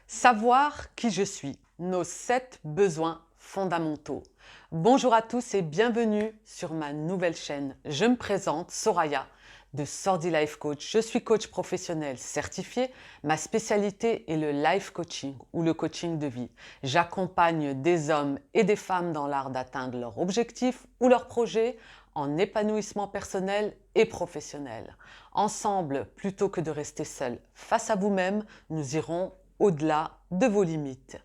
Savoir qui je suis, nos 7 besoins fondamentaux. Bonjour à tous et bienvenue sur ma nouvelle chaîne. Je me présente, Soraya de Sordi Life Coach. Je suis coach professionnel certifié. Ma spécialité est le life coaching ou le coaching de vie. J'accompagne des hommes et des femmes dans l'art d'atteindre leurs objectifs ou leurs projets en épanouissement personnel et professionnel. Ensemble, plutôt que de rester seul face à vous-même, nous irons au-delà de vos limites.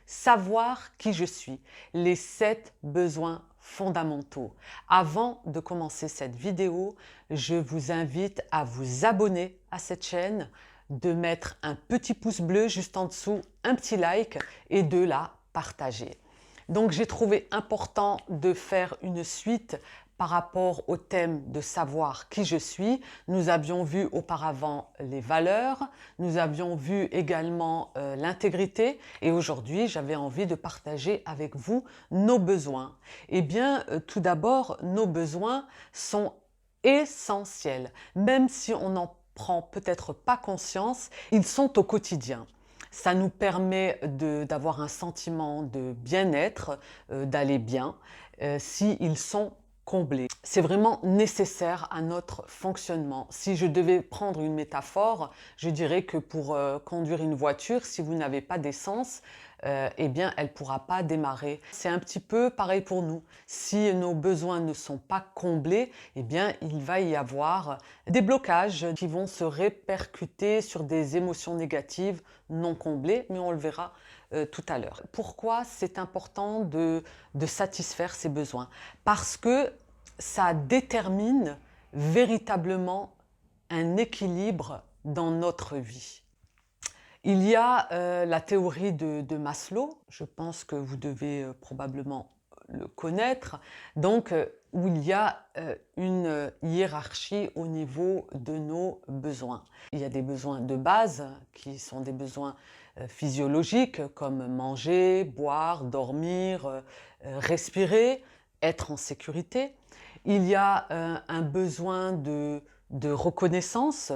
Savoir qui je suis, les 7 besoins fondamentaux. Avant de commencer cette vidéo, je vous invite à vous abonner à cette chaîne, de mettre un petit pouce bleu juste en dessous, un petit like et de la partager. Donc j'ai trouvé important de faire une suite par rapport au thème de savoir qui je suis. Nous avions vu auparavant les valeurs, nous avions vu également l'intégrité et aujourd'hui j'avais envie de partager avec vous nos besoins. Eh bien tout d'abord, nos besoins sont essentiels, même si on n'en prend peut-être pas conscience, ils sont au quotidien. Ça nous permet d'avoir un sentiment de bien-être, d'aller bien, s'ils sont comblés. C'est vraiment nécessaire à notre fonctionnement. Si je devais prendre une métaphore, je dirais que pour conduire une voiture, si vous n'avez pas d'essence, eh bien, elle ne pourra pas démarrer. C'est un petit peu pareil pour nous. Si nos besoins ne sont pas comblés, eh bien, il va y avoir des blocages qui vont se répercuter sur des émotions négatives non comblées, mais on le verra tout à l'heure. Pourquoi c'est important de satisfaire ces besoins? Parce que ça détermine véritablement un équilibre dans notre vie. Il y a la théorie de Maslow, je pense que vous devez probablement le connaître, donc où il y a une hiérarchie au niveau de nos besoins. Il y a des besoins de base qui sont des besoins physiologiques comme manger, boire, dormir, respirer, être en sécurité. Il y a un besoin de reconnaissance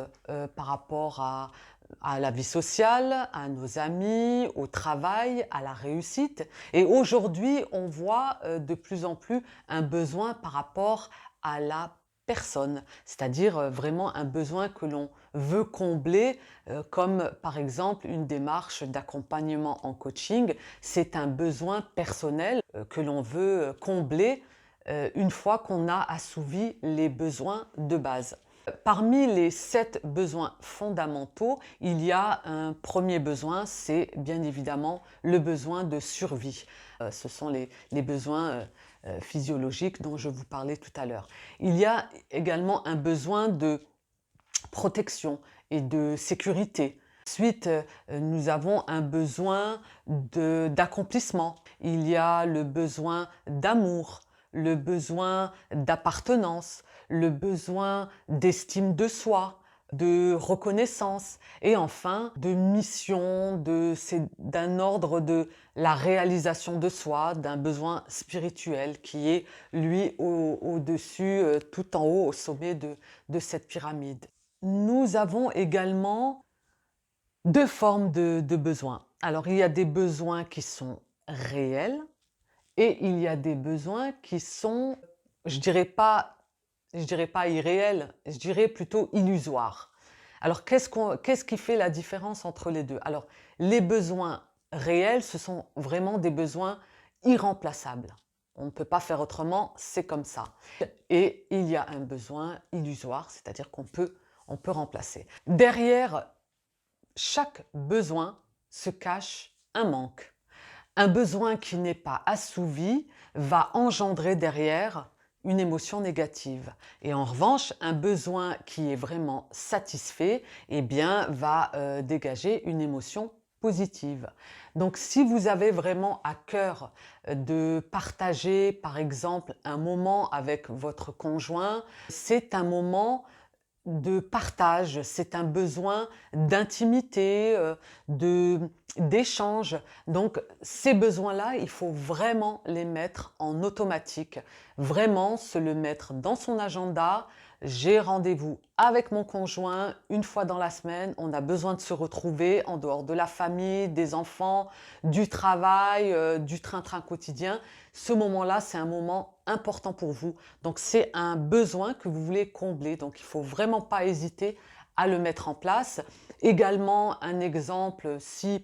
par rapport à la vie sociale, à nos amis, au travail, à la réussite. Et aujourd'hui, on voit de plus en plus un besoin par rapport à la personne, c'est-à-dire vraiment un besoin que l'on veut combler, comme par exemple une démarche d'accompagnement en coaching. C'est un besoin personnel que l'on veut combler une fois qu'on a assouvi les besoins de base. Parmi les 7 besoins fondamentaux, il y a un premier besoin, c'est bien évidemment le besoin de survie. Ce sont les besoins physiologiques dont je vous parlais tout à l'heure. Il y a également un besoin de protection et de sécurité. Ensuite, nous avons un besoin d'accomplissement. Il y a le besoin d'amour, le besoin d'appartenance, le besoin d'estime de soi, de reconnaissance et enfin de mission, d'un ordre de la réalisation de soi, d'un besoin spirituel qui est lui au-dessus, tout en haut, au sommet de cette pyramide. Nous avons également 2 formes de besoins. Alors il y a des besoins qui sont réels et il y a des besoins qui sont, je dirais pas irréels, je dirais plutôt illusoires. Alors qu'est-ce qui fait la différence entre les deux? Alors les besoins réels, ce sont vraiment des besoins irremplaçables. On ne peut pas faire autrement, c'est comme ça. Et il y a un besoin illusoire, c'est-à-dire qu'on peut remplacer. Derrière chaque besoin se cache un manque. Un besoin qui n'est pas assouvi va engendrer derrière une émotion négative. Et en revanche, un besoin qui est vraiment satisfait, eh bien, va dégager une émotion positive. Donc si vous avez vraiment à cœur de partager, par exemple, un moment avec votre conjoint, c'est un moment de partage, c'est un besoin d'intimité, d'échange. Donc ces besoins-là, il faut vraiment les mettre en automatique, vraiment se le mettre dans son agenda, j'ai rendez-vous avec mon conjoint une fois dans la semaine. On a besoin de se retrouver en dehors de la famille, des enfants, du travail, du train-train quotidien. Ce moment-là, c'est un moment important pour vous. Donc, c'est un besoin que vous voulez combler. Donc, il ne faut vraiment pas hésiter à le mettre en place. Également, un exemple, si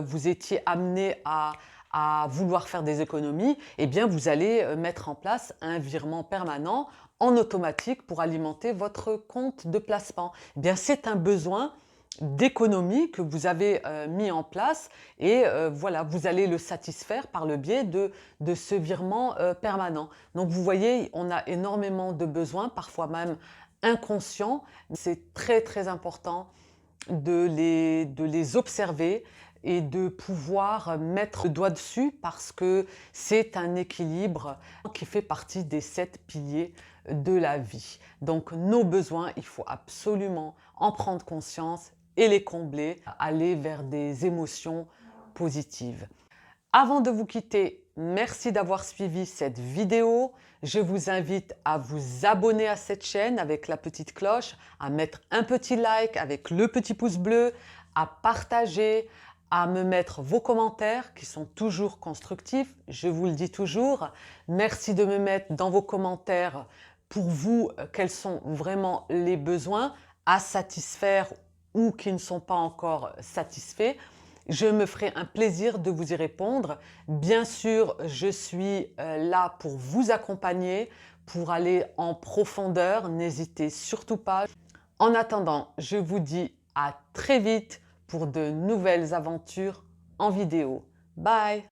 vous étiez amené à vouloir faire des économies, eh bien, vous allez mettre en place un virement permanent en automatique pour alimenter votre compte de placement. Eh bien, c'est un besoin d'économie que vous avez mis en place et voilà, vous allez le satisfaire par le biais de ce virement permanent. Donc, vous voyez, on a énormément de besoins, parfois même inconscients. C'est très, très important de les observer et de pouvoir mettre le doigt dessus parce que c'est un équilibre qui fait partie des 7 piliers de la vie. Donc nos besoins, il faut absolument en prendre conscience et les combler, aller vers des émotions positives. Avant de vous quitter, merci d'avoir suivi cette vidéo. Je vous invite à vous abonner à cette chaîne avec la petite cloche, à mettre un petit like avec le petit pouce bleu, à partager, à me mettre vos commentaires qui sont toujours constructifs. Je vous le dis toujours. Merci de me mettre dans vos commentaires pour vous quels sont vraiment les besoins à satisfaire ou qui ne sont pas encore satisfaits. Je me ferai un plaisir de vous y répondre. Bien sûr, je suis là pour vous accompagner, pour aller en profondeur. N'hésitez surtout pas. En attendant, je vous dis à très vite pour de nouvelles aventures en vidéo. Bye!